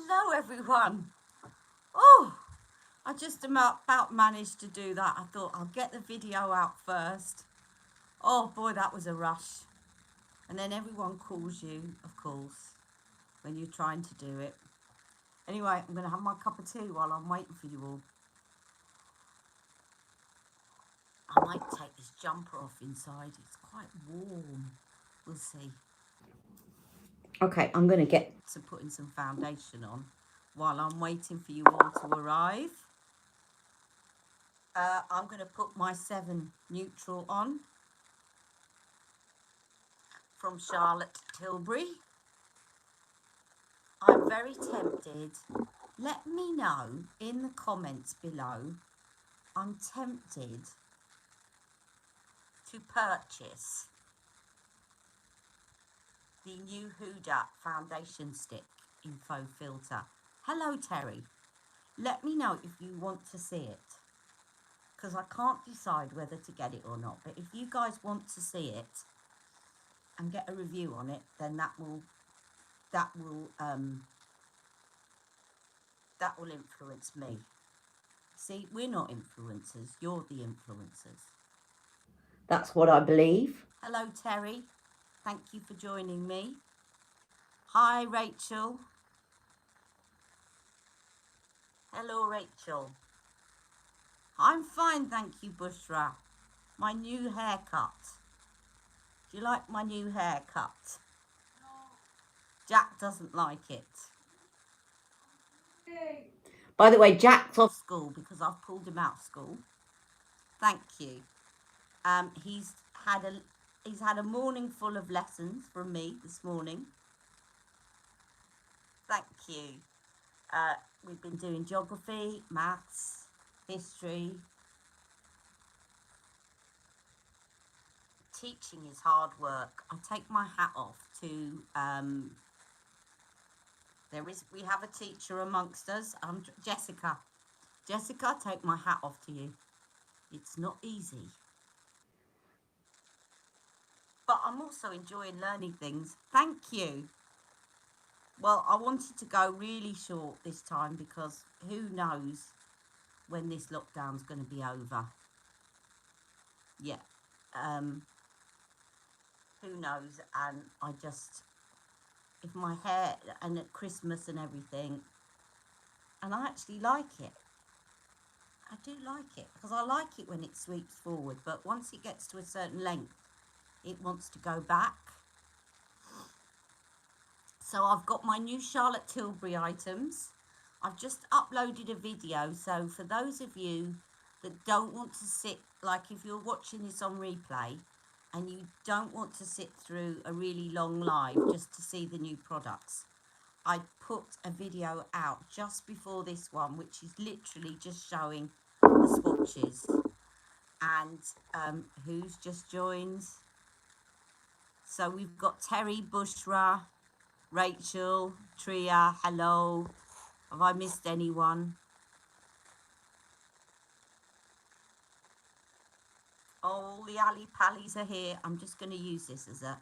Hello everyone. Oh, I just about managed to do that. I thought I'll get the video out first. Oh boy, that was a rush. And then everyone calls you, of course, when you're trying to do it. Anyway, I'm going to have my cup of tea while I'm waiting for you all. I might take this jumper off inside. It's quite warm. We'll see. Okay, I'm going to get to putting some foundation on while I'm waiting for you all to arrive. I'm going to put my 7 neutral on from Charlotte Tilbury. I'm very tempted. Let me know in the comments below. I'm tempted to purchase the new Huda foundation stick in faux filter. Hello Terry. Let me know if you want to see it, because I can't decide whether to get it or not. But if you guys want to see it and get a review on it, then that will influence me. See, we're not influencers, you're the influencers. That's what I believe. Hello Terry, thank you for joining me. Hi Rachel. Hello Rachel. I'm fine, thank you Bushra. My new haircut. Do you like my new haircut? No. Jack doesn't like it. Hey. By the way, Jack's off school because I've pulled him out of school. Thank you. He's had a morning full of lessons from me this morning. Thank you. We've been doing geography, maths, history. Teaching is hard work. I take my hat off to we have a teacher amongst us. Jessica. Jessica, take my hat off to you. It's not easy. But I'm also enjoying learning things. Thank you. Well, I wanted to go really short this time because who knows when this lockdown's going to be over. Yeah. Who knows? And I just, if my hair and at Christmas and everything, and I actually like it. I do like it because I like it when it sweeps forward, but once it gets to a certain length, it wants to go back. So I've got my new Charlotte Tilbury items. I've just uploaded a video, so for those of you that don't want to sit, like if you're watching this on replay and you don't want to sit through a really long live just to see the new products, I put a video out just before this one, which is literally just showing the swatches. And who's just joined? So we've got Terry, Bushra, Rachel, Tria, hello. Have I missed anyone? All the Ali Pallies are here. I'm just going to use this as a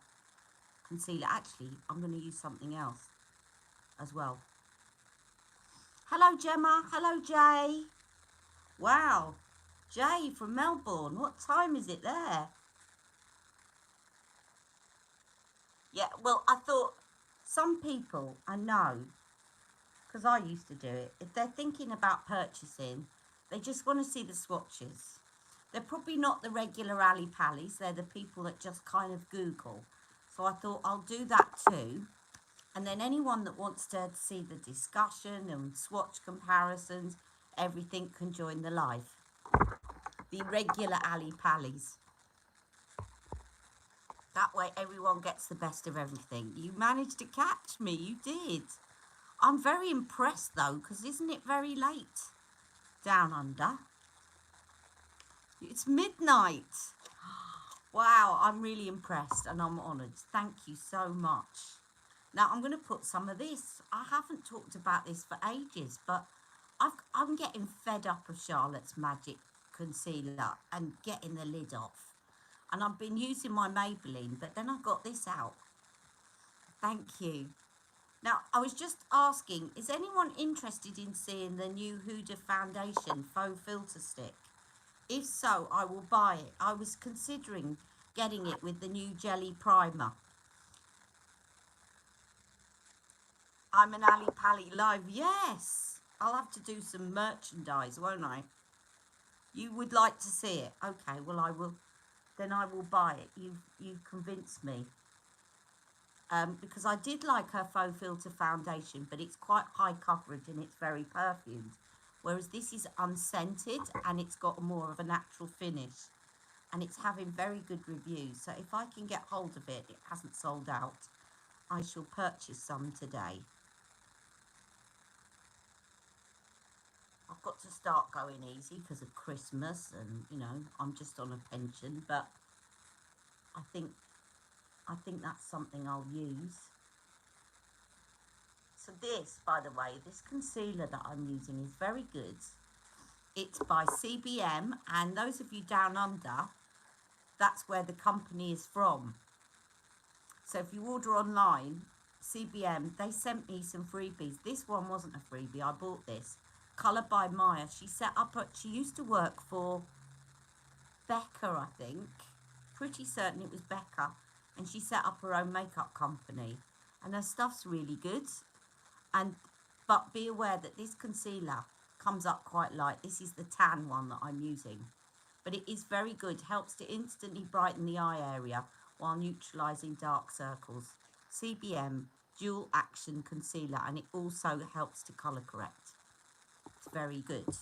concealer. Actually, I'm going to use something else as well. Hello, Gemma. Hello, Jay. Wow. Jay from Melbourne. What time is it there? Yeah, well, I thought some people, I know, because I used to do it, if they're thinking about purchasing, they just want to see the swatches. They're probably not the regular Ali Pallies. They're the people that just kind of Google. So I thought I'll do that too. And then anyone that wants to see the discussion and swatch comparisons, everything can join the live. The regular Ali Pallies. That way everyone gets the best of everything. You managed to catch me. You did. I'm very impressed though, because isn't it very late down under? It's midnight. Wow, I'm really impressed and I'm honoured. Thank you so much. Now I'm going to put some of this. I haven't talked about this for ages, but I'm getting fed up of Charlotte's Magic Concealer and getting the lid off. And I've been using my Maybelline, but then I got this out. Thank you. Now, I was just asking, is anyone interested in seeing the new Huda Foundation faux filter stick? If so, I will buy it. I was considering getting it with the new jelly primer. I'm an Ali Pally live. Yes, I'll have to do some merchandise, won't I? You would like to see it? Okay, well I will. Then I will buy it. You've convinced me. Because I did like her faux filter foundation, but it's quite high coverage and it's very perfumed. Whereas this is unscented and it's got more of a natural finish. And it's having very good reviews. So if I can get hold of it, it hasn't sold out, I shall purchase some today. I've got to start going easy because of Christmas and, you know, I'm just on a pension, but I think that's something I'll use. So this, by the way, this concealer that I'm using is very good. It's by CBM, and those of you down under, that's where the company is from. So if you order online, CBM, they sent me some freebies. This one wasn't a freebie, I bought this. Colour by Maya. She used to work for Becca, I think. Pretty certain it was Becca. And she set up her own makeup company. And her stuff's really good. But be aware that this concealer comes up quite light. This is the tan one that I'm using. But it is very good. Helps to instantly brighten the eye area while neutralising dark circles. CBM Dual Action Concealer. And it also helps to colour correct. It's very good.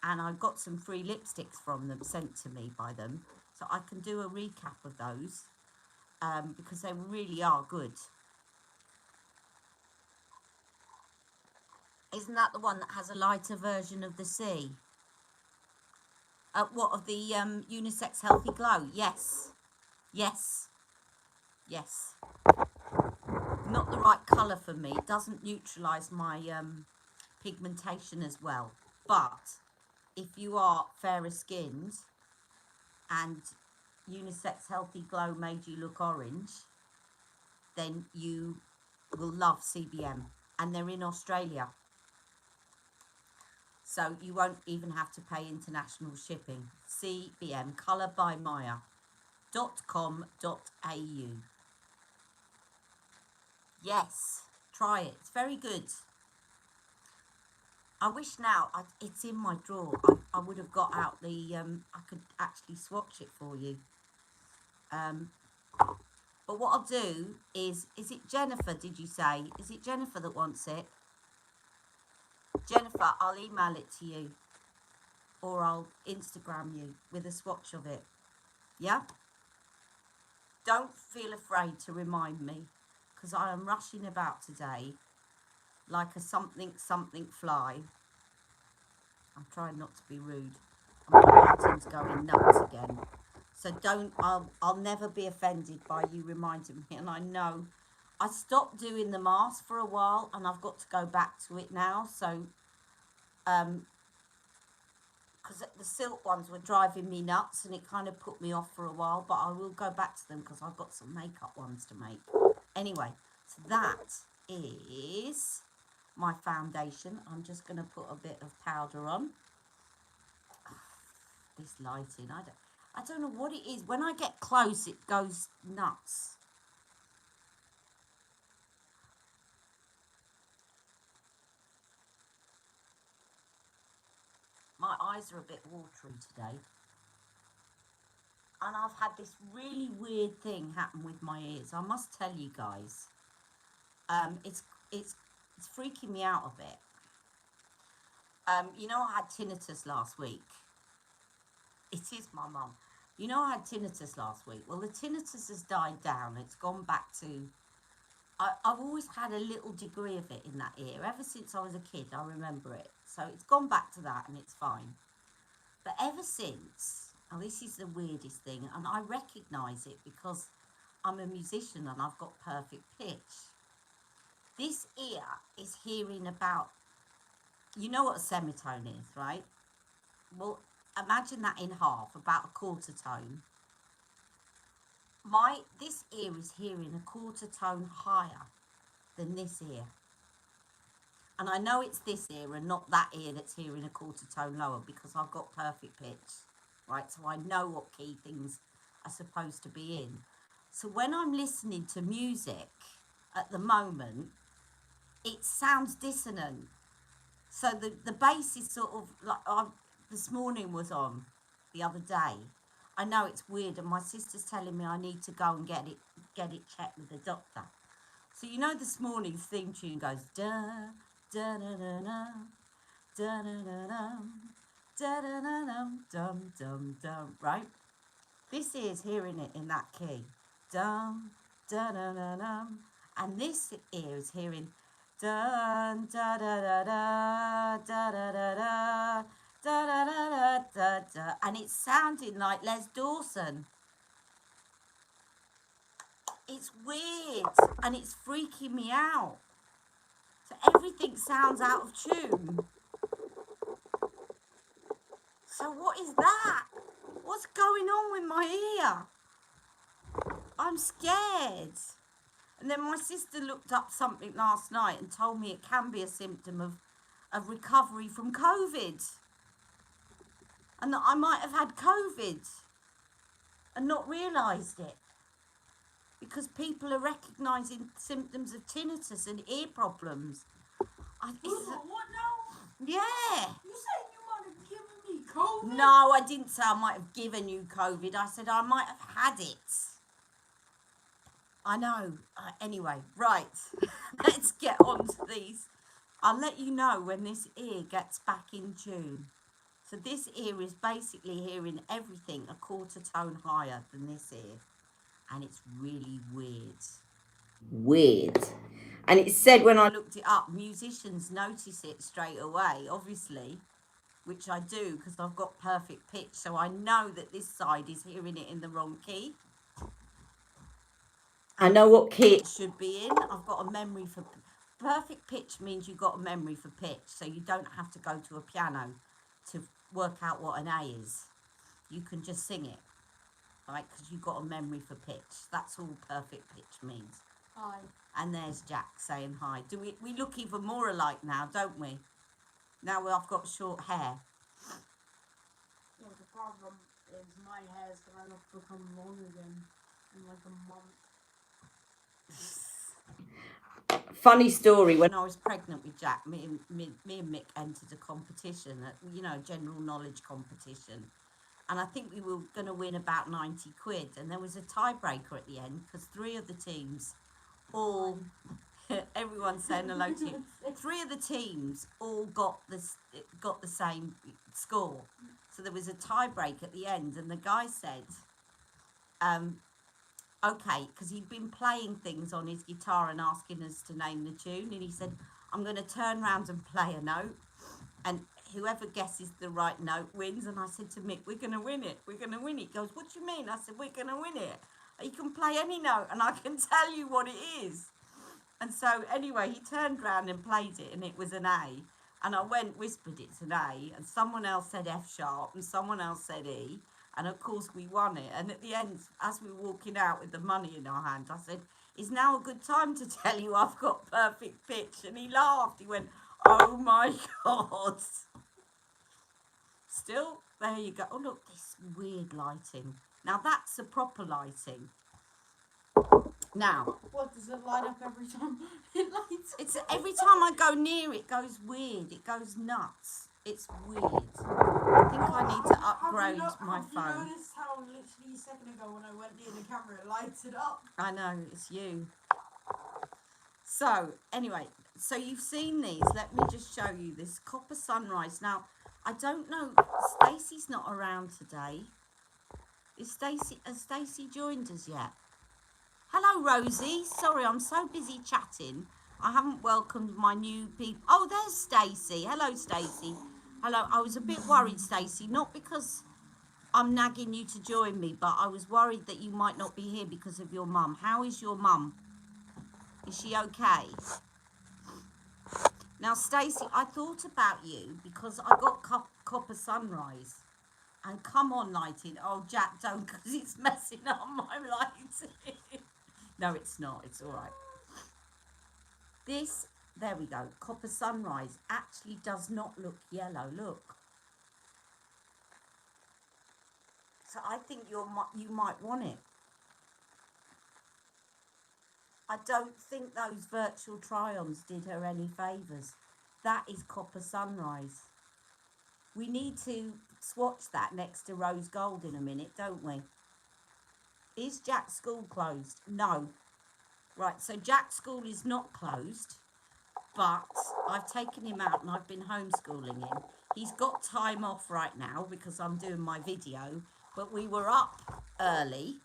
And I got some free lipsticks from them, sent to me by them. So I can do a recap of those. Because they really are good. Isn't that the one that has a lighter version of the sea? What, of the Unisex Healthy Glow? Yes. Yes. Yes. Not the right colour for me. It doesn't neutralise my pigmentation as well. But if you are fairer skinned and Unisex Healthy Glow made you look orange, then you will love CBM. And they're in Australia. So you won't even have to pay international shipping. CBM, colourbyMaya.com.au. Yes, try it. It's very good. I wish now it's in my drawer. I would have got out the, I could actually swatch it for you. But what I'll do is it Jennifer, did you say? Is it Jennifer that wants it? Jennifer, I'll email it to you. Or I'll Instagram you with a swatch of it. Yeah? Don't feel afraid to remind me, because I am rushing about today like a something fly. I'm trying not to be rude. And my lighting's going nuts again. So I'll never be offended by you reminding me. And I know I stopped doing the mask for a while and I've got to go back to it now. So, because the silk ones were driving me nuts and it kind of put me off for a while, but I will go back to them because I've got some makeup ones to make. Anyway, so that is my foundation. I'm just going to put a bit of powder on. This lighting, I don't know what it is. When I get close, it goes nuts. My eyes are a bit watery today. And I've had this really weird thing happen with my ears. I must tell you guys. It's freaking me out a bit. You know, I had tinnitus last week. It is my mum. You know, I had tinnitus last week. Well, the tinnitus has died down. It's gone back to... I've always had a little degree of it in that ear. Ever since I was a kid, I remember it. So it's gone back to that and it's fine. But ever since... Now, this is the weirdest thing. And I recognise it because I'm a musician and I've got perfect pitch. This ear is hearing about... You know what a semitone is, right? Well, imagine that in half, about a quarter tone. This ear is hearing a quarter tone higher than this ear. And I know it's this ear and not that ear that's hearing a quarter tone lower, because I've got perfect pitch, right? So I know what key things are supposed to be in. So when I'm listening to music at the moment, it sounds dissonant. So the bass is sort of like, this morning was on the other day. I know it's weird, and my sister's telling me I need to go and get it checked with the doctor. So you know this morning's theme tune goes da da da da da da da da da da da da dum dum dum, right? This ear's hearing it in that key, dum da da da dum, and this ear is hearing dun da da da da da da da da da da da da da, and it's sounding like Les Dawson. It's weird and it's freaking me out. So everything sounds out of tune. So what is that? What's going on with my ear? I'm scared. And then my sister looked up something last night and told me it can be a symptom of recovery from COVID. And that I might have had COVID and not realised it. Because people are recognising symptoms of tinnitus and ear problems. What now? Yeah. You said you might have given me COVID? No, I didn't say I might have given you COVID. I said I might have had it. I know. Anyway, right. Let's get on to these. I'll let you know when this ear gets back in tune. So this ear is basically hearing everything a quarter tone higher than this ear. And it's really weird. Weird. And it said when I looked it up, musicians notice it straight away, obviously, which I do because I've got perfect pitch. So I know that this side is hearing it in the wrong key. I know what key it should be in. I've got a memory for perfect pitch. Means you've got a memory for pitch, so you don't have to go to a piano to work out what an A is. You can just sing it, right? Because you've got a memory for pitch. That's all perfect pitch means. Hi. And there's Jack saying hi. Do we look even more alike now, don't we? Now I've got short hair. Yeah, the problem is my hair's gonna become long again in like a month. Funny story, when I was pregnant with Jack, me and Mick entered a competition, general knowledge competition. And I think we were going to win about 90 quid. And there was a tiebreaker at the end because three of the teams everyone's saying hello to you. Three of the teams all got the same score. So there was a tiebreak at the end, and the guy said, okay, because he'd been playing things on his guitar and asking us to name the tune, and he said, I'm going to turn around and play a note, and whoever guesses the right note wins. And I said to Mick, we're going to win it. We're going to win it. He goes, what do you mean? I said, we're going to win it. You can play any note and I can tell you what it is. And so anyway, he turned around and played it, and it was an A. And I whispered it's an A, and someone else said F sharp, and someone else said E. And of course we won it. And at the end, as we were walking out with the money in our hand, I said, is now a good time to tell you I've got perfect pitch? And he laughed. He went, oh my God. Still, there you go. Oh, look, this weird lighting. Now that's the proper lighting. Now, What, does it light up every time it lights up? it's every time I go near it goes weird. It goes nuts. It's weird. I think I need to upgrade my phone. Have you noticed how literally a second ago when I went near the camera, it lights it up? I know, it's you. So, anyway, so you've seen these. Let me just show you this copper sunrise. Now, I don't know, Stacey's not around today. Has Stacey joined us yet? Hello, Rosie. Sorry, I'm so busy chatting. I haven't welcomed my new people. Oh, there's Stacey. Hello, Stacey. Hello. I was a bit worried, Stacey, not because I'm nagging you to join me, but I was worried that you might not be here because of your mum. How is your mum? Is she okay? Now, Stacey, I thought about you because I got copper sunrise. And come on, lighting. Oh, Jack, don't, because it's messing up my lighting. No, it's not. It's all right. This, there we go, Copper Sunrise actually does not look yellow, look. So I think you might want it. I don't think those virtual try-ons did her any favours. That is Copper Sunrise. We need to swatch that next to Rose Gold in a minute, don't we? Is Jack's school closed? No. Right, so Jack's school is not closed, but I've taken him out and I've been homeschooling him. He's got time off right now because I'm doing my video, but we were up early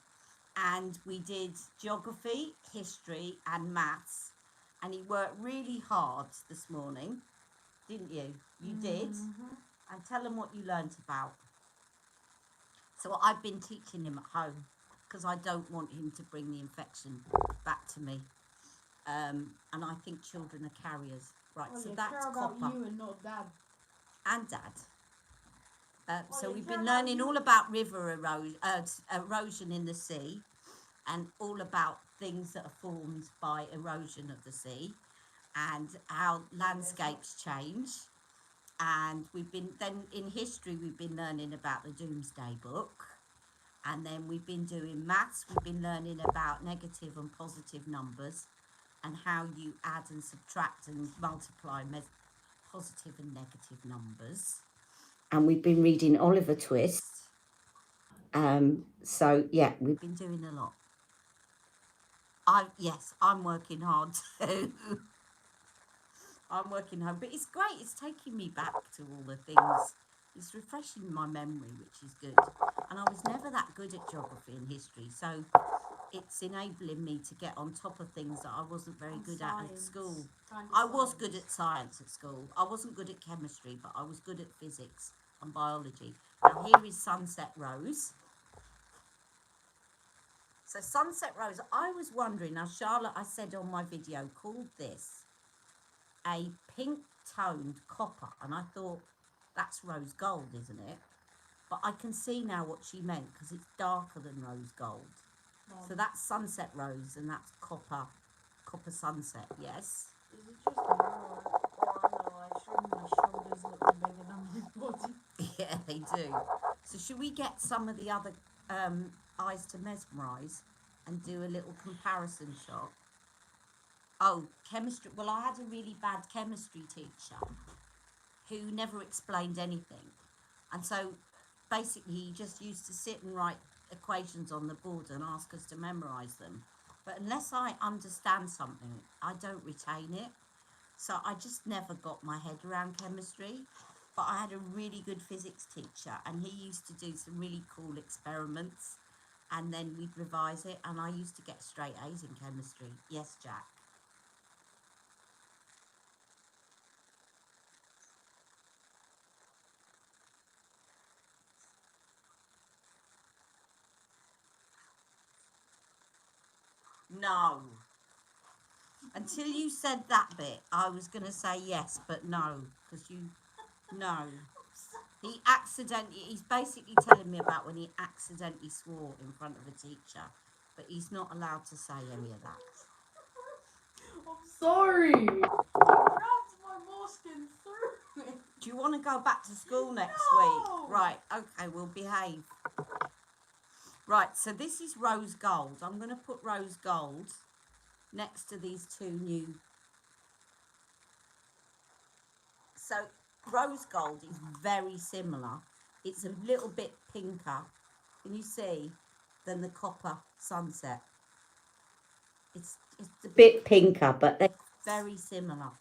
and we did geography, history and maths, and he worked really hard this morning, didn't you? You did. And tell him what you learnt about. So I've been teaching him at home because I don't want him to bring the infection back to me. And I think children are carriers. Right, Oh, so you that's care about copper. you and not Dad. And Dad. So you we've care been about learning you. all about river erosion in the sea, and all about things that are formed by erosion of the sea, and how landscapes change. And then in history we've been learning about the Doomsday Book, and then we've been doing maths. We've been learning about negative and positive numbers, and how you add and subtract and multiply positive and negative numbers. And we've been reading Oliver Twist. So yeah, we've been doing a lot. Yes, I'm working hard too. I'm working hard, but it's great. It's taking me back to all the things. It's refreshing my memory, which is good. And I was never that good at geography and history, so it's enabling me to get on top of things that I wasn't very good at school. I was good at science at school. I wasn't good at chemistry, but I was good at physics and biology. Now here is Sunset Rose. So Sunset Rose, I was wondering, now Charlotte, I said on my video, called this a pink toned copper, and I thought that's rose gold, isn't it? But I can see now what she meant, because it's darker than rose gold. So that's Sunset Rose, and that's copper sunset, yes? Is it just me or I showed my shoulders look bigger than my body? Yeah, they do. So should we get some of the other eyes to mesmerise and do a little comparison shot? Oh, chemistry. Well, I had a really bad chemistry teacher who never explained anything. And so basically he just used to sit and write equations on the board and ask us to memorise them. But unless I understand something, I don't retain it. So I just never got my head around chemistry. But I had a really good physics teacher, and he used to do some really cool experiments, and then we'd revise it, and I used to get straight A's in chemistry. Yes, Jack? No. Until you said that bit, I was going to say yes, but no, because no. He's basically telling me about when he accidentally swore in front of a teacher, but he's not allowed to say any of that. I'm sorry. I grabbed my mask and threw it. Do you want to go back to school next week? Right, okay, we'll behave. Right, so this is rose gold. I'm going to put rose gold next to these two new. So rose gold is very similar. It's a little bit pinker, can you see, than the copper sunset. It's a bit pinker, but they're very similar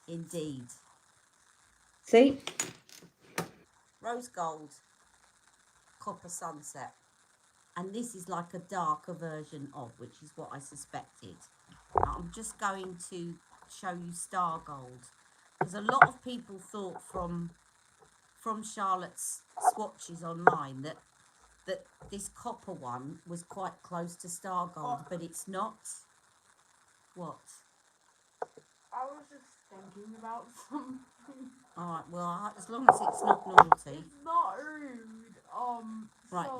indeed. See? Rose gold, copper sunset. And this is like a darker version of, which is what I suspected. Now I'm just going to show you star gold, because a lot of people thought from Charlotte's swatches online that this copper one was quite close to star gold, but it's not. What? I was just thinking about something. Alright, well, as long as it's not naughty. It's not rude. Right, so,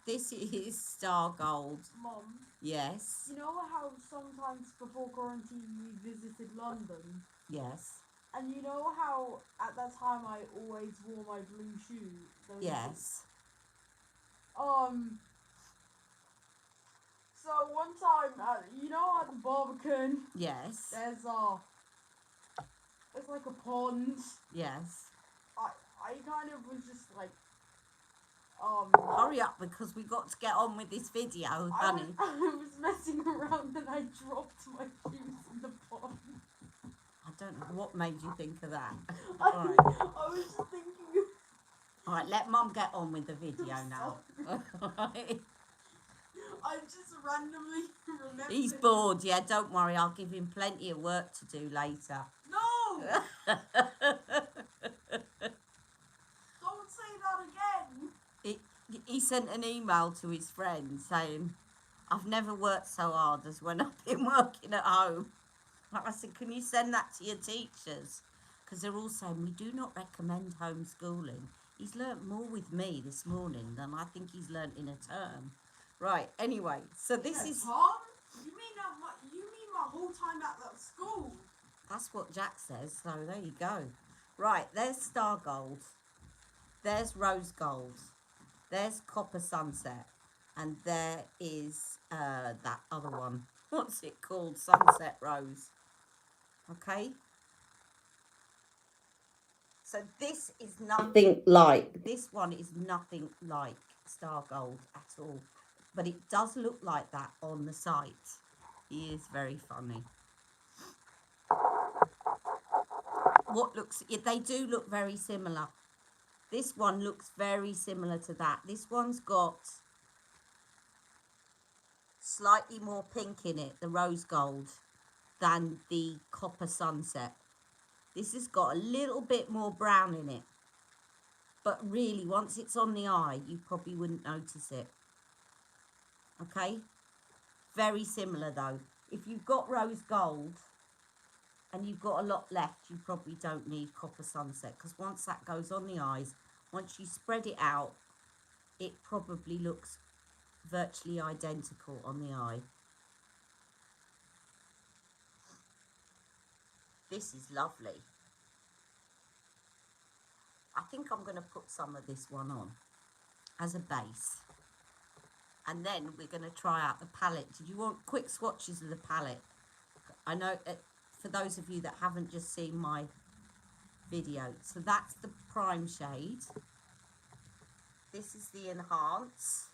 this is Star Gold. Mum, Yes. you know how sometimes before quarantine we visited London? Yes. And you know how at that time I always wore my blue shoes? Yes. So one time, you know at the Barbican, Yes. there's like a pond. Yes. I kind of was just like, Hurry up because we got to get on with this video, honey. I was messing around and I dropped my shoes in the pond. I don't know what made you think of that. I Alright. was just thinking. Alright, let Mum get on with the video now. I just randomly remembered. He's bored, yeah, don't worry, I'll give him plenty of work to do later. No! Don't say that again! He sent an email to his friend saying, I've never worked so hard as when I've been working at home. I said, can you send that to your teachers? Because they're all saying, we do not recommend homeschooling. He's learnt more with me this morning than I think he's learnt in a term. Right, anyway, so this is... Tom? You mean my whole time at that school? That's what Jack says, so there you go. Right, there's Star Gold. There's Rose Gold. There's Copper Sunset. And there is that other one. What's it called? Sunset Rose. Okay? So this is nothing like, this one is nothing like Star Gold at all. But it does look like that on the site. He is very funny. They do look very similar. This one looks very similar to that. This one's got slightly more pink in it, the rose gold, than the Copper Sunset. This has got a little bit more brown in it. But really, once it's on the eye, you probably wouldn't notice it. Okay? Very similar though. If you've got rose gold and you've got a lot left, you probably don't need Copper Sunset, because once that goes on the eyes, once you spread it out, it probably looks virtually identical on the eye. This is lovely. I think I'm going to put some of this one on as a base. And then we're going to try out the palette. Did you want quick swatches of the palette? I know for those of you that haven't just seen my video. So that's the prime shade. This is the enhance.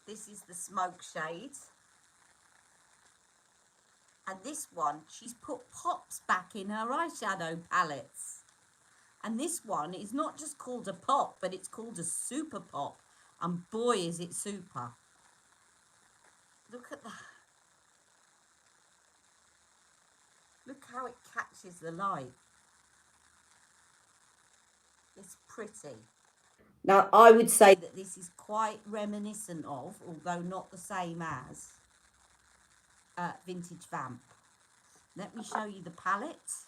This is the smoke shade. And this one, she's put pops back in her eyeshadow palettes. And this one is not just called a pop, but it's called a super pop. And boy, is it super. Look at that. Look how it catches the light. It's pretty. Now, I would say that this is quite reminiscent of, although not the same as, Vintage Vamp. Let me show you the palette.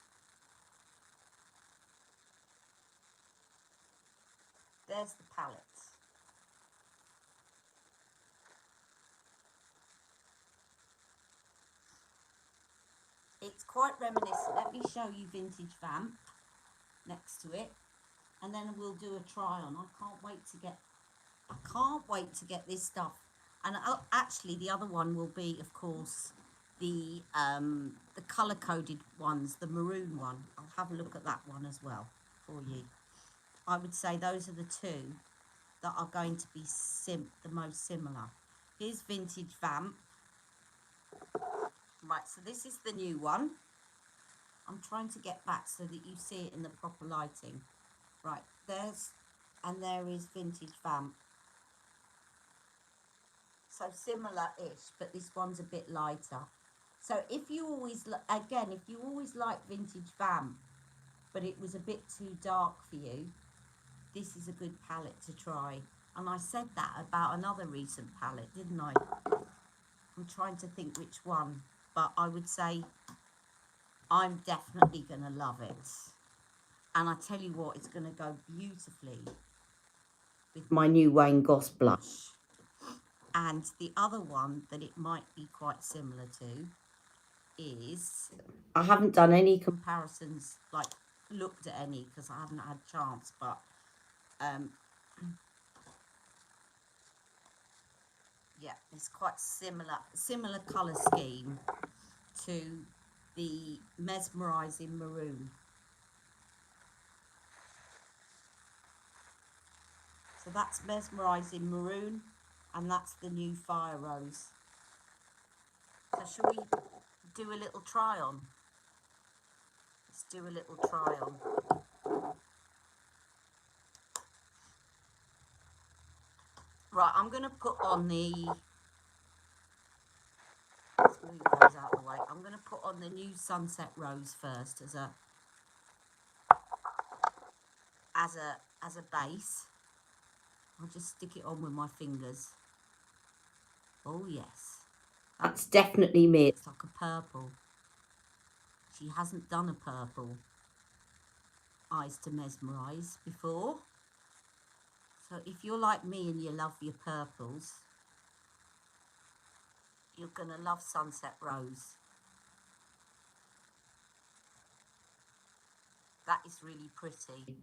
There's the palette. It's quite reminiscent. Let me show you Vintage Vamp next to it, and then we'll do a try on. I can't wait to get this stuff. And actually, the other one will be, of course, the color coded ones, the maroon one. I'll have a look at that one as well for you. I would say those are the two that are going to be the most similar. Here's Vintage Vamp. Right, so this is the new one. I'm trying to get back so that you see it in the proper lighting. Right, there is Vintage Vamp. So similar-ish, but this one's a bit lighter. So if you always like Vintage Vamp, but it was a bit too dark for you, this is a good palette to try. And I said that about another recent palette, didn't I? I'm trying to think which one, but I would say I'm definitely going to love it. And I tell you what, it's going to go beautifully with my new Wayne Goss blush. And the other one that it might be quite similar to is, I haven't done any comparisons, like looked at any because I haven't had a chance, but yeah, it's quite similar colour scheme to the Mesmerising Maroon. So that's Mesmerising Maroon, and that's the new Fire Rose. So shall we do a little try on? Let's do a little try on. Right, I'm going to put on the, let's move those out of the way. I'm going to put on the new Sunset Rose first as a base. I'll just stick it on with my fingers. Oh yes, that's definitely me. It's like a purple. She hasn't done a purple Eyes to Mesmerise before. So if you're like me and you love your purples, you're going to love Sunset Rose. That is really pretty.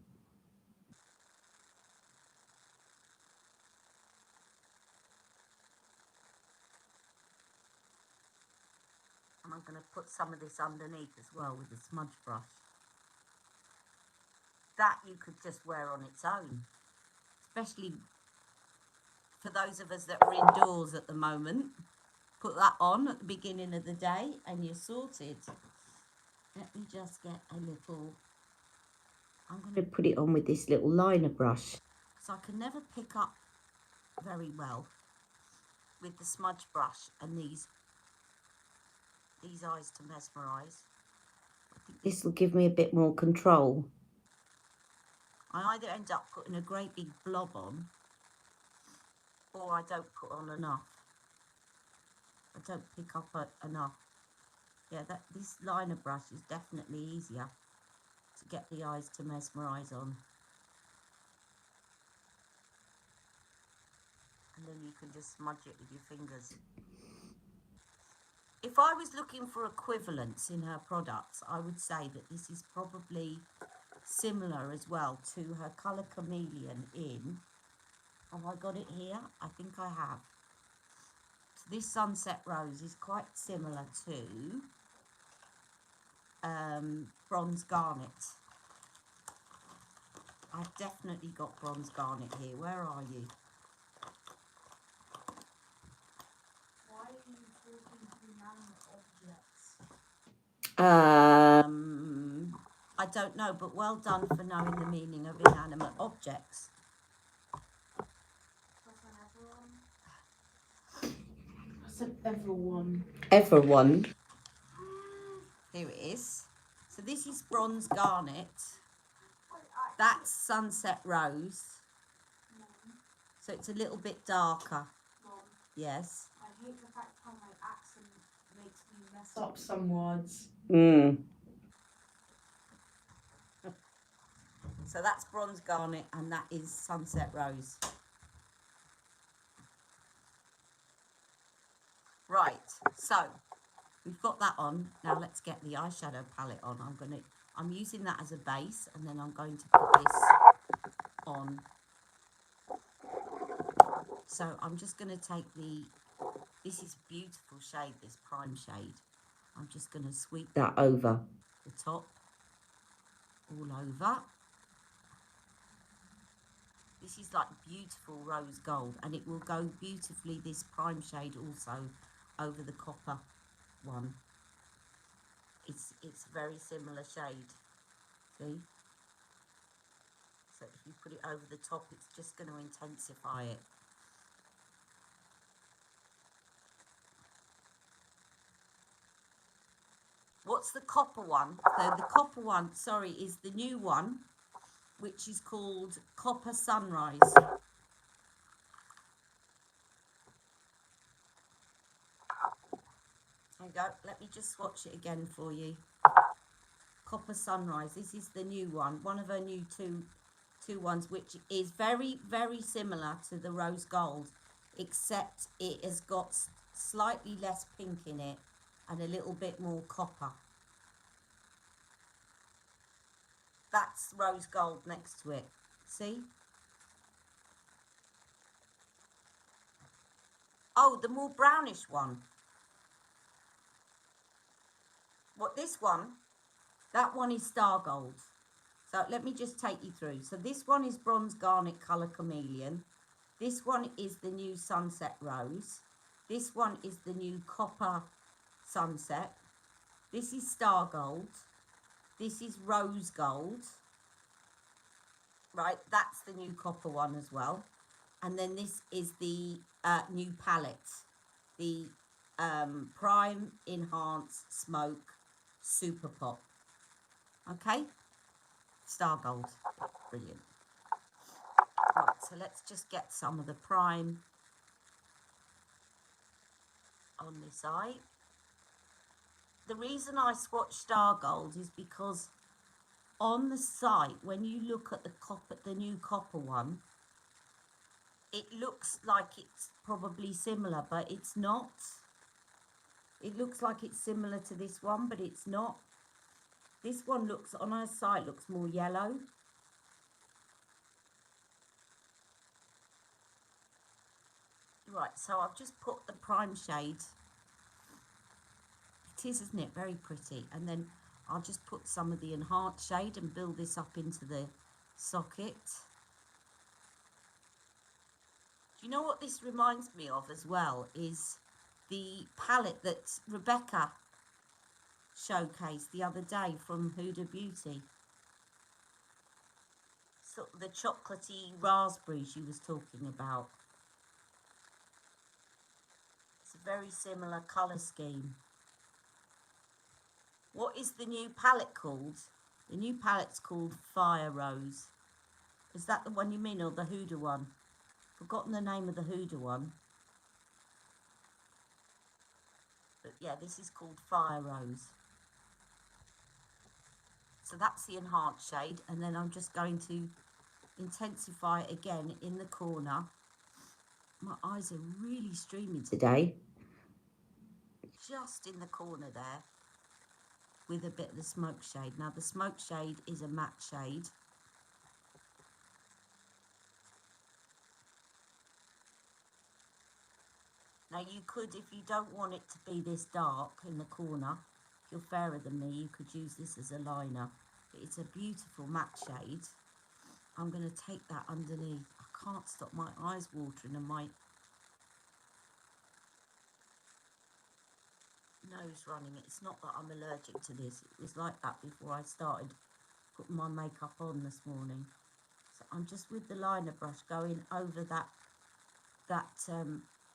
And I'm going to put some of this underneath as well with the smudge brush. That you could just wear on its own, especially for those of us that are indoors at the moment. Put that on at the beginning of the day and you're sorted. Let me just get a little, I'm going to put it on with this little liner brush. So I can never pick up very well with the smudge brush and these Eyes to Mesmerise. I think this will give me a bit more control. I either end up putting a great big blob on, or I don't put on enough. I don't pick up enough. Yeah, this liner brush is definitely easier to get the Eyes to Mesmerise on. And then you can just smudge it with your fingers. If I was looking for equivalents in her products, I would say that this is probably similar as well to her Colour Chameleon in, have I got it here? I think I have. So this Sunset Rose is quite similar to Bronze Garnet. I've definitely got Bronze Garnet here. Where are you? Why are you talking to inanimate objects? I don't know, but well done for knowing the meaning of inanimate objects. I said everyone. Everyone. Here it is. So this is Bronze Garnet. That's Sunset Rose. So it's a little bit darker. Yes. I hate the fact how my accent makes me mess up some words. So that's Bronze Garnet and that is Sunset Rose. Right, so we've got that on. Now let's get the eyeshadow palette on. I'm using that as a base and then I'm going to put this on. So I'm just going to take this is beautiful shade, this prime shade. I'm just going to sweep that over the top, all over. This is like beautiful rose gold and it will go beautifully, this prime shade also, over the copper one. It's a very similar shade, see? So if you put it over the top, it's just going to intensify it. What's the copper one? So the copper one, sorry, is the new one, which is called Copper Sunrise. There you go. Let me just swatch it again for you. Copper Sunrise. This is the new one of her new two two ones, which is very, very similar to the rose gold, except it has got slightly less pink in it and a little bit more copper. That's rose gold next to it. See? Oh, the more brownish one. What, this one? That one is star gold. So let me just take you through. So this one is bronze garnet colour chameleon. This one is the new sunset rose. This one is the new copper sunset. This is star gold. This is rose gold. Right, that's the new copper one as well. And then this is the new palette. The Prime Enhance Smoke Super Pop. Okay? Star gold. Brilliant. Right, so let's just get some of the Prime on this eye. The reason I swatched star gold is because on the site, when you look at the new copper one, it looks like it's probably similar, but it's not. It looks like it's similar to this one, but it's not. This one looks, on our site, looks more yellow. Right, so I've just put the prime shade. It is, isn't it? Very pretty. And then I'll just put some of the enhanced shade and build this up into the socket. Do you know what this reminds me of as well? Is the palette that Rebecca showcased the other day from Huda Beauty. Sort of the chocolatey raspberry she was talking about. It's a very similar colour scheme. What is the new palette called? The new palette's called Fire Rose. Is that the one you mean, or the Huda one? Forgotten the name of the Huda one. But yeah, this is called Fire Rose. So that's the enhanced shade, and then I'm just going to intensify it again in the corner. My eyes are really streaming today. Just in the corner there with a bit of the smoke shade. Now the smoke shade is a matte shade. Now you could, if you don't want it to be this dark in the corner, if you're fairer than me, you could use this as a liner. But it's a beautiful matte shade. I'm going to take that underneath. I can't stop my eyes watering and my nose running. It's not that I'm allergic to this. It was like that before I started putting my makeup on this morning. So I'm just with the liner brush going over that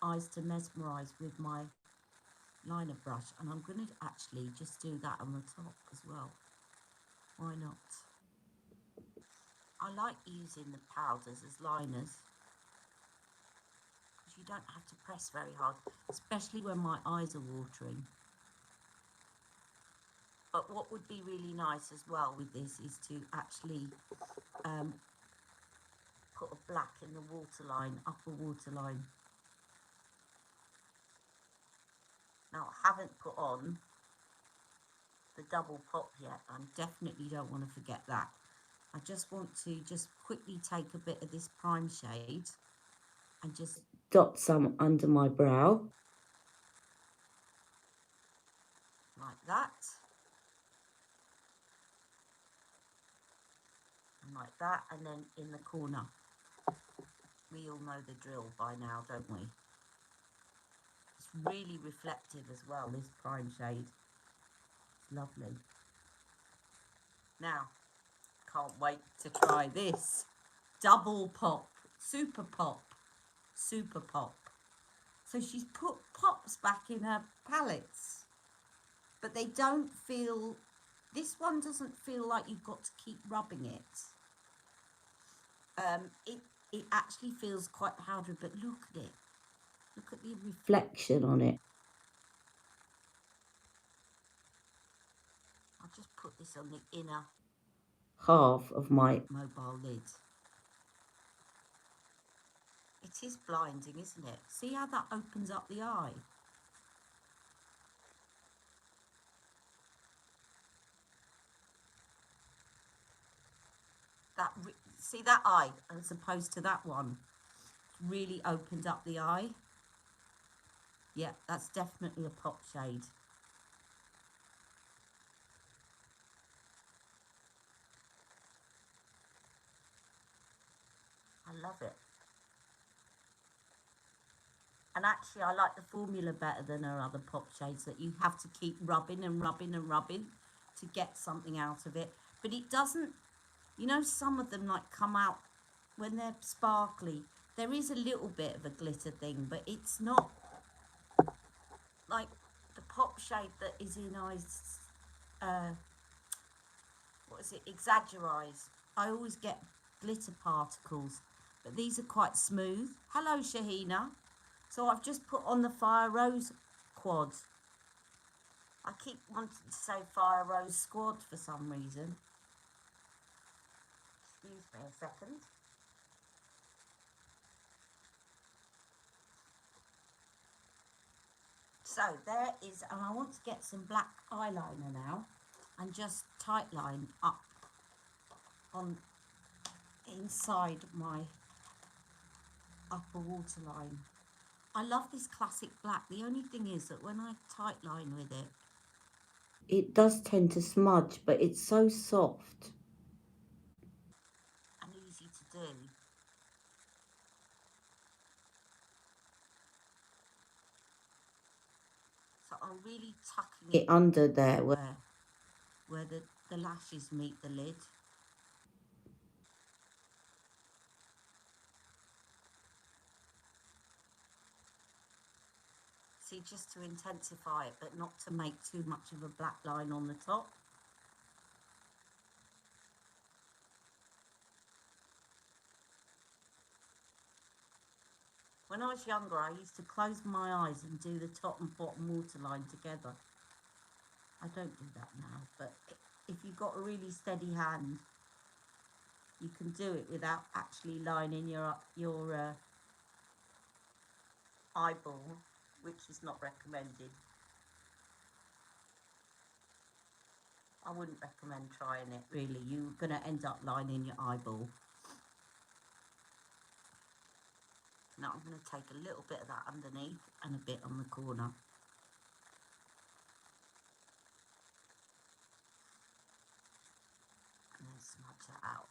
Eyes to Mesmerise with my liner brush, and I'm going to actually just do that on the top as well. Why not? I like using the powders as liners because you don't have to press very hard, especially when my eyes are watering. But what would be really nice as well with this is to actually put a black in the waterline, upper waterline. Now I haven't put on the double pop yet. I definitely don't want to forget that. I just want to just quickly take a bit of this prime shade and just dot some under my brow. Like that. And like that, and then in the corner. We all know the drill by now, don't we? It's really reflective as well, this prime shade. It's lovely. Now, can't wait to try this. Double pop, super pop, super pop. So she's put pops back in her palettes, but they don't feel, this one doesn't feel like you've got to keep rubbing it. It actually feels quite powdered, but look at it. Look at the reflection on it. I'll just put this on the inner half of my mobile lid. It is blinding, isn't it? See how that opens up the eye? See that eye as opposed to that one? Really opened up the eye. Yeah, that's definitely a pop shade. I love it. And actually, I like the formula better than her other pop shades, that you have to keep rubbing and rubbing and rubbing to get something out of it. But it doesn't, you know, some of them like come out when they're sparkly. There is a little bit of a glitter thing, but it's not like the pop shade that is in what is it, Exaggerize. I always get glitter particles, but these are quite smooth. Hello, Shahina. So I've just put on the Fire Rose quad. I keep wanting to say Fire Rose squad for some reason. Excuse me a second. So there is, and I want to get some black eyeliner now and just tight line up on inside my upper waterline. I love this classic black. The only thing is that when I tight line with it, it does tend to smudge, but it's so soft and easy to do. So I'm really tucking it under there where the lashes meet the lid. See, just to intensify it, but not to make too much of a black line on the top. When I was younger, I used to close my eyes and do the top and bottom waterline together. I don't do that now, but if you've got a really steady hand, you can do it without actually lining your eyeball, which is not recommended. I wouldn't recommend trying it, really. You're going to end up lining your eyeball. Now I'm going to take a little bit of that underneath and a bit on the corner. And then smudge that out.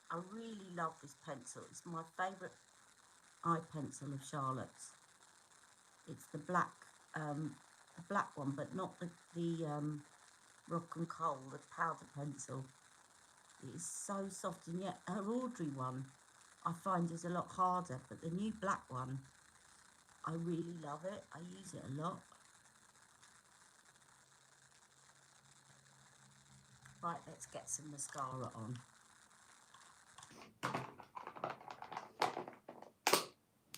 I really love this pencil. It's my favourite eye pencil of Charlotte's. It's the black one, but not the rock and coal, the powder pencil. It is so soft, and yet her Audrey one I find is a lot harder, but the new black one, I really love it. I use it a lot. Right, let's get some mascara on.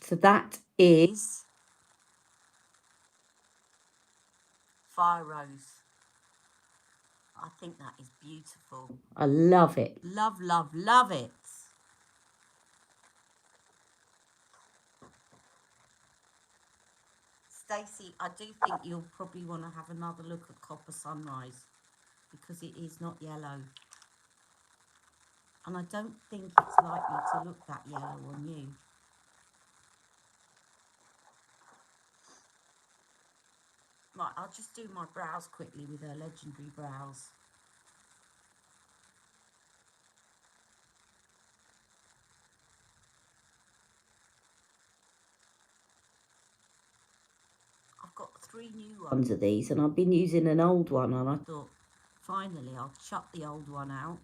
So that is Fire Rose. I think that is beautiful. I love it. Love, love, love it. Stacey, I do think you'll probably want to have another look at Copper Sunrise because it is not yellow. And I don't think it's likely to look that yellow on you. Right, I'll just do my brows quickly with her Legendary Brows. I've got 3 new ones of these and I've been using an old one, and I thought, finally, I'll chuck the old one out.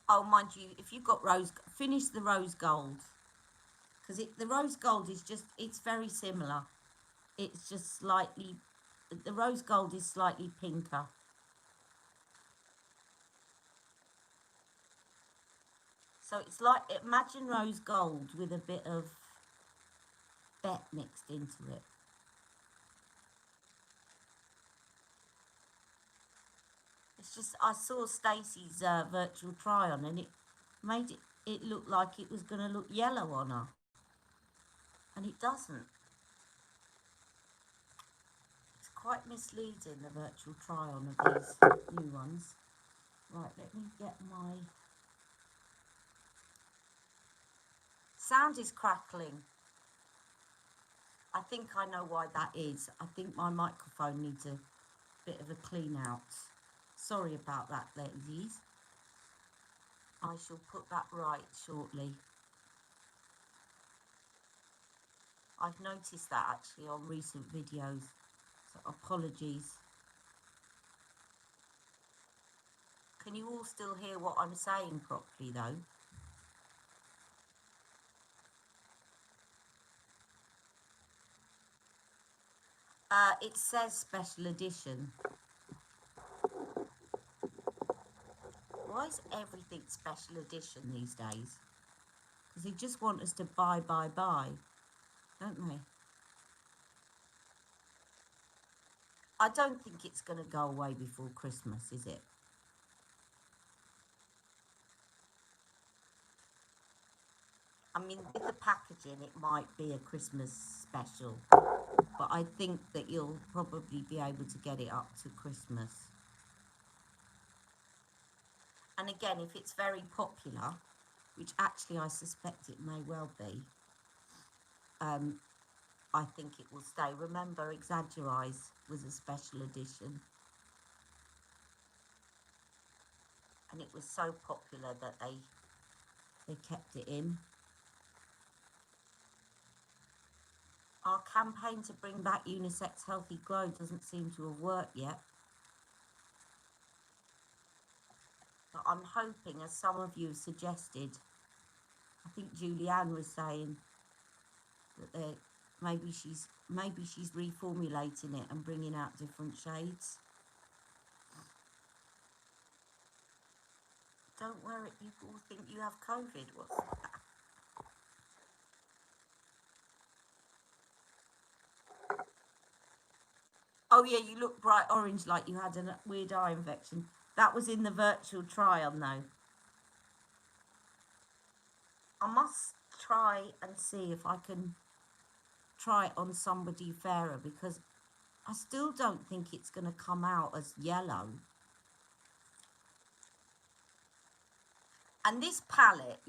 Oh, mind you, if you've got rose, finish the rose gold. Because the rose gold is just, it's very similar. It's just slightly, the rose gold is slightly pinker. So it's like, imagine rose gold with a bit of Bet mixed into it. just, I saw Stacey's virtual try on, and it made it look like it was going to look yellow on her. And it doesn't. It's quite misleading, the virtual try on of these new ones. Right, let me get my... Sound is crackling. I think I know why that is. I think my microphone needs a bit of a clean out. Sorry about that, ladies. I shall put that right shortly. I've noticed that actually on recent videos, so apologies. Can you all still hear what I'm saying properly though? It says special edition. Why is everything special edition these days? Because they just want us to buy, don't they? I don't think it's going to go away before Christmas, is it? I mean, with the packaging, it might be a Christmas special. But I think that you'll probably be able to get it up to Christmas. And again, if it's very popular, which actually I suspect it may well be, I think it will stay. Remember, Exaggerize was a special edition. And it was so popular that they kept it in. Our campaign to bring back unisex healthy glow doesn't seem to have worked yet. But I'm hoping, as some of you suggested, I think Julianne was saying that maybe she's reformulating it and bringing out different shades. Don't worry, people think you have COVID. What's that? Oh yeah, you look bright orange like you had a weird eye infection. That was in the virtual try-on though. I must try and see if I can try it on somebody fairer, because I still don't think it's going to come out as yellow. And this palette,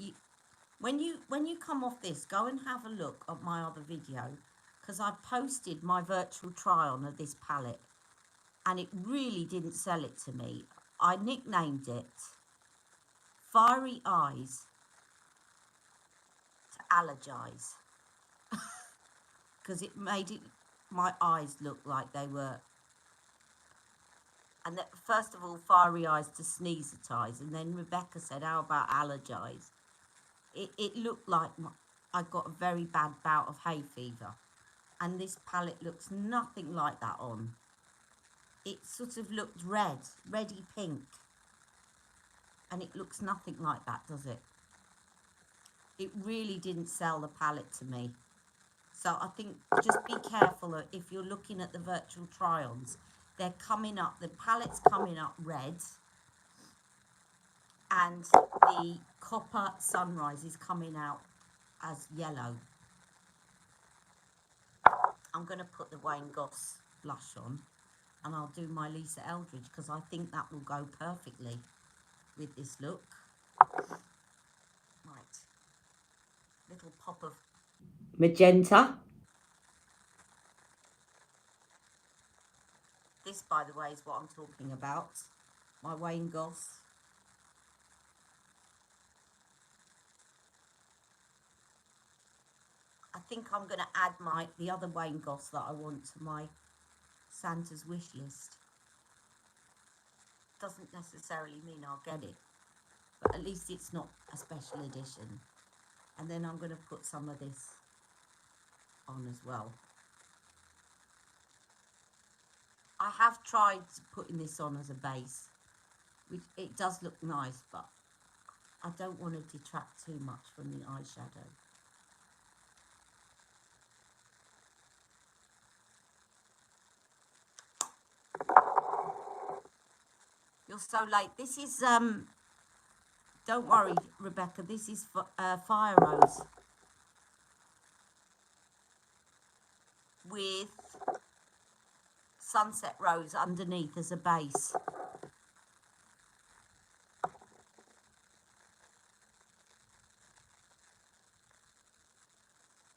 when you come off this, go and have a look at my other video, because I posted my virtual try-on of this palette, and it really didn't sell it to me. I nicknamed it Fiery Eyes to Allergize, because it made my eyes look like they were, and that, first of all, Fiery Eyes to Sneezetize, and then Rebecca said, how about Allergize? It looked like I got a very bad bout of hay fever, and this palette looks nothing like that on. It sort of looked reddy pink, and it looks nothing like that, does it? It really didn't sell the palette to me. So I think just be careful if you're looking at the virtual try-ons. They're coming up, the palette's coming up red, and the Copper Sunrise is coming out as yellow. I'm going to put the Wayne Goss blush on, and I'll do my Lisa Eldridge, because I think that will go perfectly with this look. Right, little pop of magenta. This, by the way, is what I'm talking about, my Wayne Goss. I think I'm going to add the other Wayne Goss that I want to my Santa's wish list. Doesn't necessarily mean I'll get it, but at least it's not a special edition. And then I'm going to put some of this on as well. I have tried putting this on as a base, which it does look nice, but I don't want to detract too much from the eyeshadow. You're you're so late. This is, don't worry, Rebecca, this is Fire Rose with Sunset Rose underneath as a base.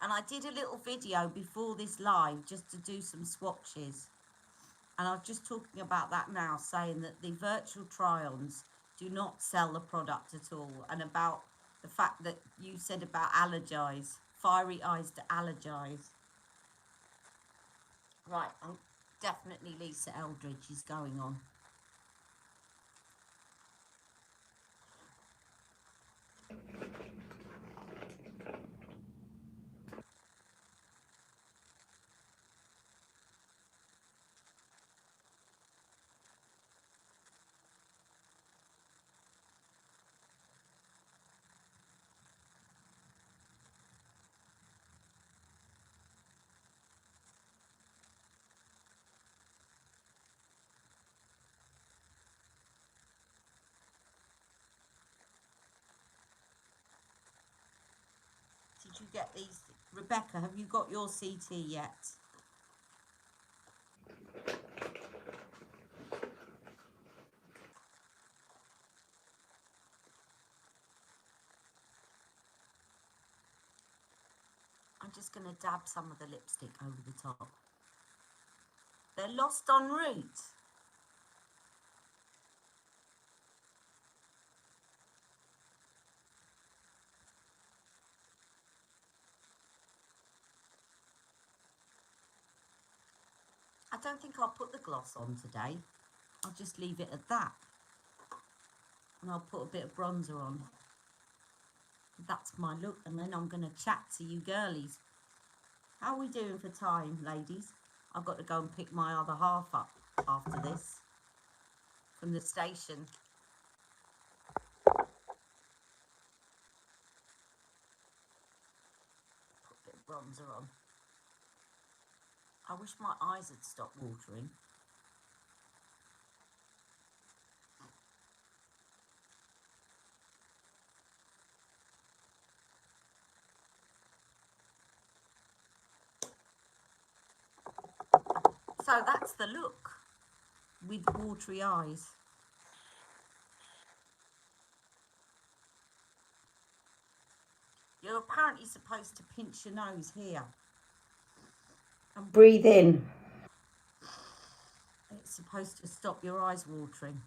And I did a little video before this live just to do some swatches. And I was just talking about that now, saying that the virtual try-ons do not sell the product at all. And about the fact that you said about allergize, fiery eyes to allergize. Right, definitely Lisa Eldridge is going on. Did you get these? Rebecca, have you got your CT yet? I'm just going to dab some of the lipstick over the top. They're lost en route. I don't think I'll put the gloss on today. I'll just leave it at that. And I'll put a bit of bronzer on. That's my look. And then I'm going to chat to you girlies. How are we doing for time, ladies? I've got to go and pick my other half up after this from the station. Put a bit of bronzer on. I wish my eyes had stopped watering. So that's the look with watery eyes. You're apparently supposed to pinch your nose here and breathe in. It's supposed to stop your eyes watering.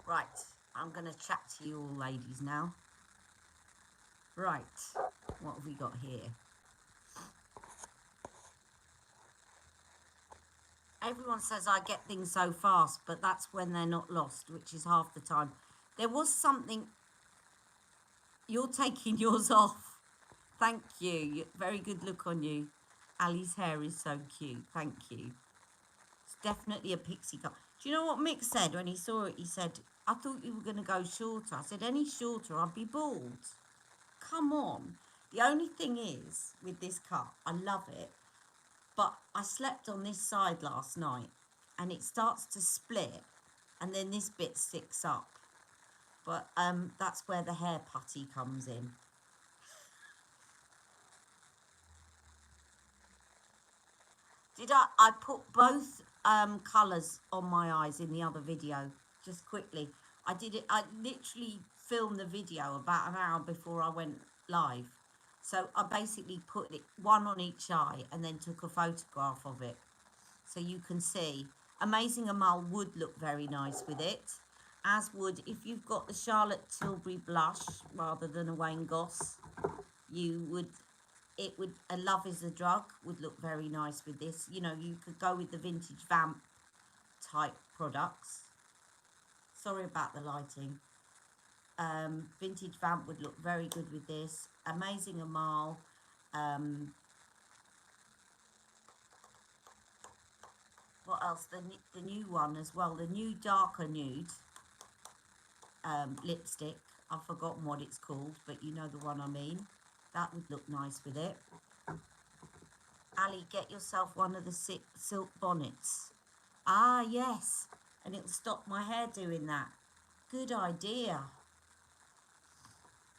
Right, I'm going to chat to you all ladies now. Right, what have we got here? Everyone says I get things so fast, but that's when they're not lost, which is half the time. There was something... You're taking yours off. Thank you. Very good look on you. Ali's hair is so cute. Thank you. It's definitely a pixie cut. Do you know what Mick said when he saw it? He said, I thought you were going to go shorter. I said, any shorter, I'd be bald. Come on. The only thing is, with this cut, I love it, but I slept on this side last night, and it starts to split, and then this bit sticks up. But that's where the hair putty comes in. I put both colours on my eyes in the other video, just quickly. I literally filmed the video about an hour before I went live. So I basically put it one on each eye and then took a photograph of it. So you can see. Amazing Amal would look very nice with it. As would, if you've got the Charlotte Tilbury blush rather than a Wayne Goss, a Love is a Drug would look very nice with this. You know, you could go with the Vintage Vamp type products. Sorry about the lighting. Vintage Vamp would look very good with this. Amazing Amal. What else? The new one as well. The new darker nude lipstick. I've forgotten what it's called, but you know the one I mean. That would look nice with it. Ali, get yourself one of the silk bonnets. Ah, yes. And it'll stop my hair doing that. Good idea.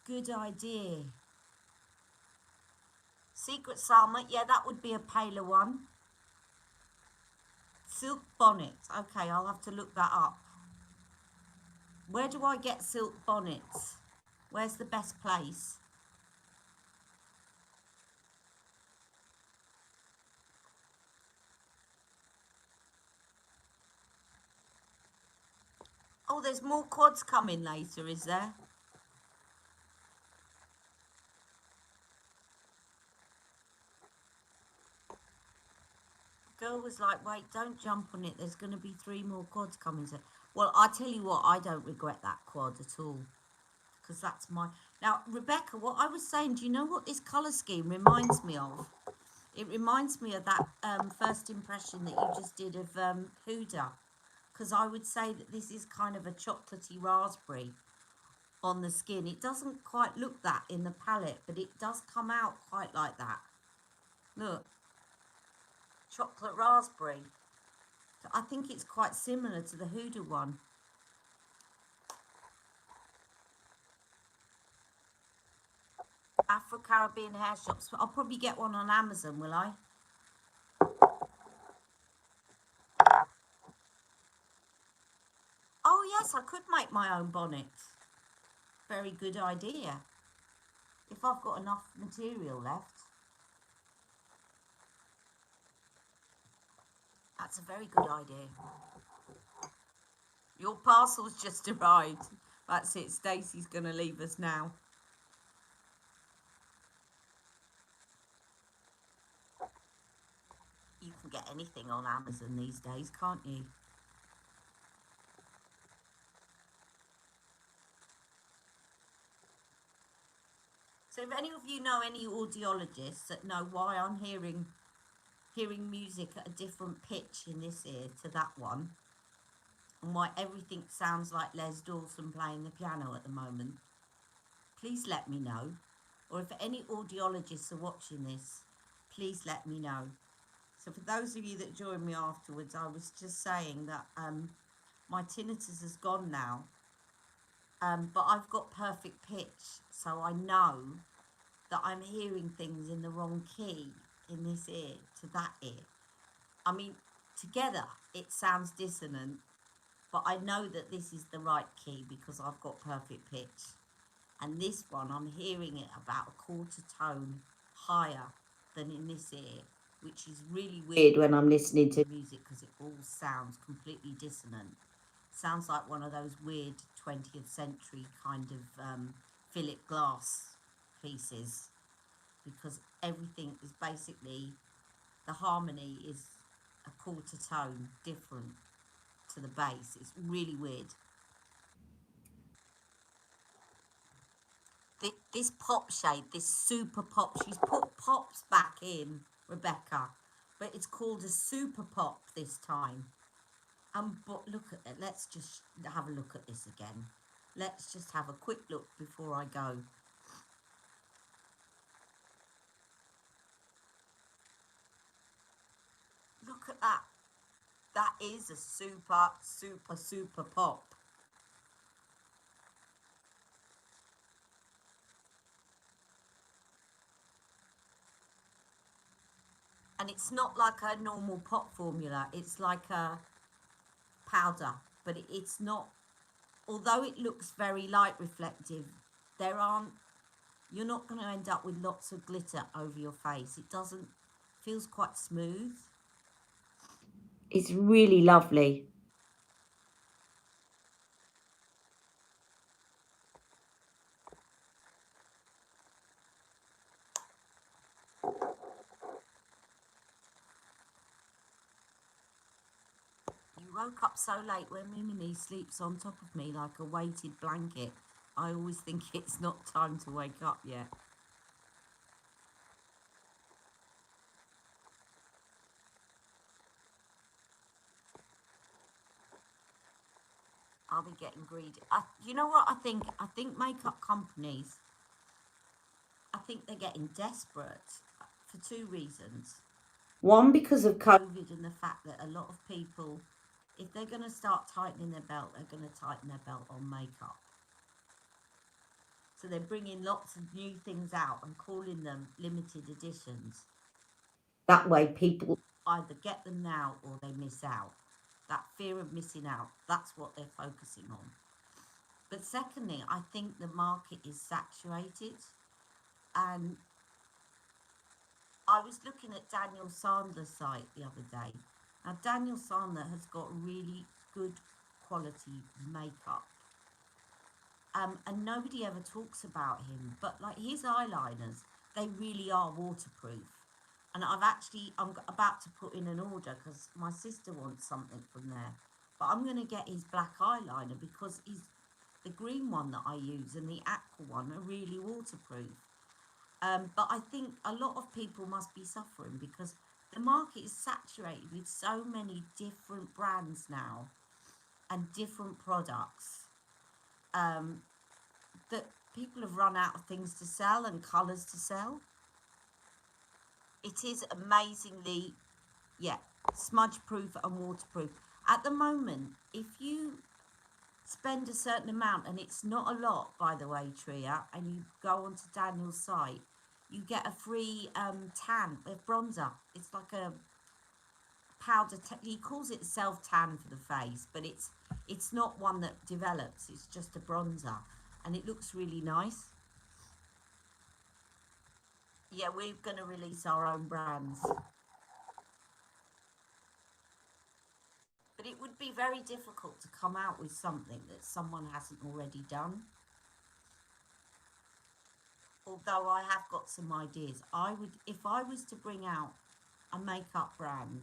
Good idea. Secret Salma, yeah, that would be a paler one. Silk bonnets. Okay, I'll have to look that up. Where do I get silk bonnets? Where's the best place? Oh, there's more quads coming later, is there? Girl was like, wait, don't jump on it. There's going to be 3 more quads coming. So, well, I tell you what, I don't regret that quad at all. Because that's my... Now, Rebecca, what I was saying, do you know what this colour scheme reminds me of? It reminds me of that first impression that you just did of Huda. Because I would say that this is kind of a chocolatey raspberry on the skin. It doesn't quite look that in the palette, but it does come out quite like that. Look. Chocolate raspberry. I think it's quite similar to the Huda one. Afro-Caribbean hair shops. I'll probably get one on Amazon, will I? Oh, yes, I could make my own bonnet. Very good idea. If I've got enough material left. That's a very good idea. Your parcel's just arrived. That's it. Stacey's going to leave us now. You can get anything on Amazon these days, can't you? So if any of you know any audiologists that know why I'm hearing music at a different pitch in this ear to that one, and why everything sounds like Les Dawson playing the piano at the moment, please let me know. Or if any audiologists are watching this, please let me know. So for those of you that joined me afterwards, I was just saying that my tinnitus has gone now, but I've got perfect pitch, so I know that I'm hearing things in the wrong key in this ear to that ear. I mean, together it sounds dissonant, but I know that this is the right key because I've got perfect pitch. And this one, I'm hearing it about a quarter tone higher than in this ear, which is really weird when I'm listening to music because it all sounds completely dissonant. Sounds like one of those weird 20th century kind of Philip Glass pieces, because everything is basically, the harmony is a quarter tone different to the bass. It's really weird. This pop shade, this super pop, she's put pops back in, Rebecca, but it's called a super pop this time. But look at it. Let's just have a look at this again. Let's just have a quick look before I go. Look at that. That is a super, super, super pop. And it's not like a normal pop formula. It's like a powder, but it's not, although it looks very light reflective, you're not going to end up with lots of glitter over your face. It doesn't, feels quite smooth. It's really lovely. You woke up so late when Mimini sleeps on top of me like a weighted blanket. I always think it's not time to wake up yet. I'll be getting greedy. You know what I think? I think think they're getting desperate for two reasons. One, because of COVID and the fact that a lot of people, if they're going to start tightening their belt, they're going to tighten their belt on makeup. So they're bringing lots of new things out and calling them limited editions. That way people either get them now or they miss out. That fear of missing out, that's what they're focusing on. But secondly, I think the market is saturated. And I was looking at Daniel Sandler's site the other day. Now, Daniel Sandler has got really good quality makeup. And nobody ever talks about him. But like his eyeliners, they really are waterproof. And I'm about to put in an order because my sister wants something from there. But I'm going to get his black eyeliner because the green one that I use and the aqua one are really waterproof. But I think a lot of people must be suffering because the market is saturated with so many different brands now and different products that people have run out of things to sell and colours to sell. It is amazingly, smudge proof and waterproof. At the moment, if you spend a certain amount, and it's not a lot, by the way, Tria, and you go onto Daniel's site, you get a free tan, a bronzer. It's like a powder, he calls it self-tan for the face, but it's not one that develops, it's just a bronzer, and it looks really nice. Yeah, we're going to release our own brands. But it would be very difficult to come out with something that someone hasn't already done. Although I have got some ideas. If I was to bring out a makeup brand,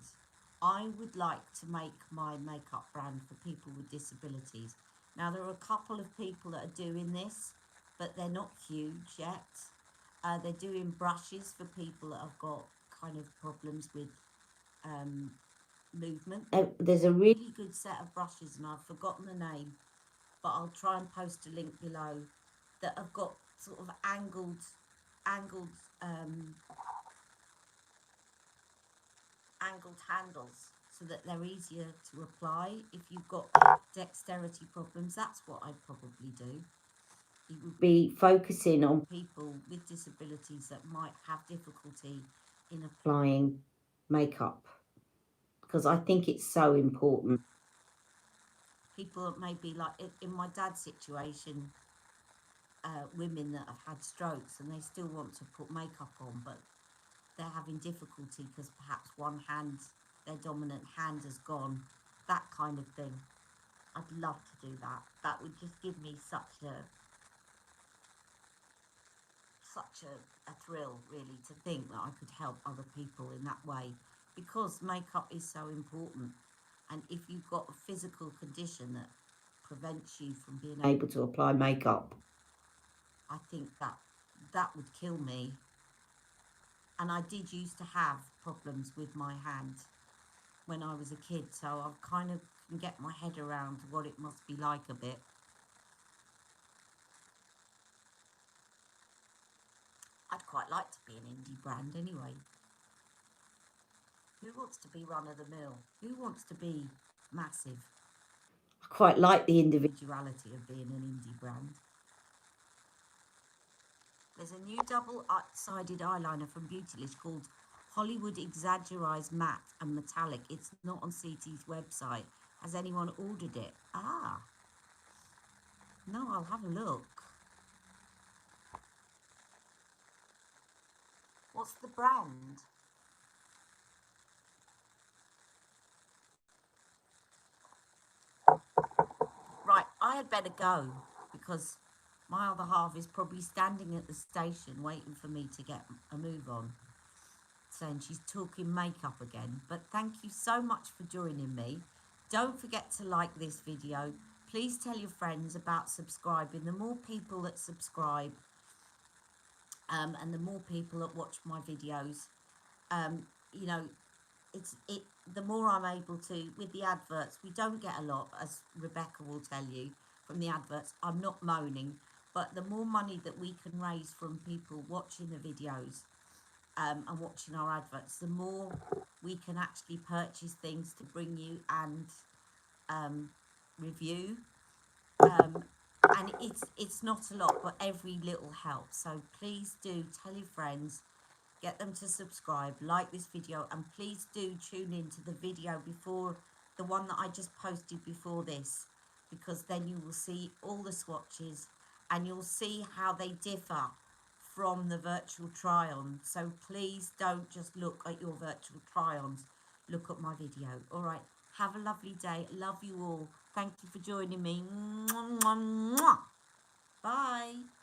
I would like to make my makeup brand for people with disabilities. Now, there are a couple of people that are doing this, but they're not huge yet. They're doing brushes for people that have got kind of problems with movement. There's a really good set of brushes, and I've forgotten the name, but I'll try and post a link below, that have got sort of angled handles so that they're easier to apply. If you've got dexterity problems, that's what I'd probably do. It would be focusing on people with disabilities that might have difficulty in applying makeup, because I think it's so important. People that may be like, in my dad's situation, women that have had strokes and they still want to put makeup on, but they're having difficulty because perhaps one hand, their dominant hand has gone, that kind of thing. I'd love to do that. That would just give me such a thrill, really, to think that I could help other people in that way, because makeup is so important. And if you've got a physical condition that prevents you from being able to apply makeup, I think that would kill me. And I did used to have problems with my hand when I was a kid, so I kind of can get my head around what it must be like a bit. I'd quite like to be an indie brand anyway. Who wants to be run-of-the-mill? Who wants to be massive? I quite like the individuality of being an indie brand. There's a new double-sided eyeliner from Beautylish called Hollywood Exaggerize Matte and Metallic. It's not on CT's website. Has anyone ordered it? Ah. No, I'll have a look. What's the brand? Right, I had better go because my other half is probably standing at the station waiting for me to get a move on, saying she's talking makeup again. But thank you so much for joining me. Don't forget to like this video. Please tell your friends about subscribing. The more people that subscribe and the more people that watch my videos, you know, the more I'm able to, with the adverts, we don't get a lot, as Rebecca will tell you, from the adverts. I'm not moaning, But the more money that we can raise from people watching the videos and watching our adverts, the more we can actually purchase things to bring you and review. And it's not a lot, but every little helps. So please do tell your friends, get them to subscribe, like this video, and please do tune into the video before the one that I just posted before this, because then you will see all the swatches and you'll see how they differ from the virtual try-on. So please don't just look at your virtual try-ons, look at my video. All right, have a lovely day. Love you all. Thank you for joining me. Mwah, mwah, mwah. Bye.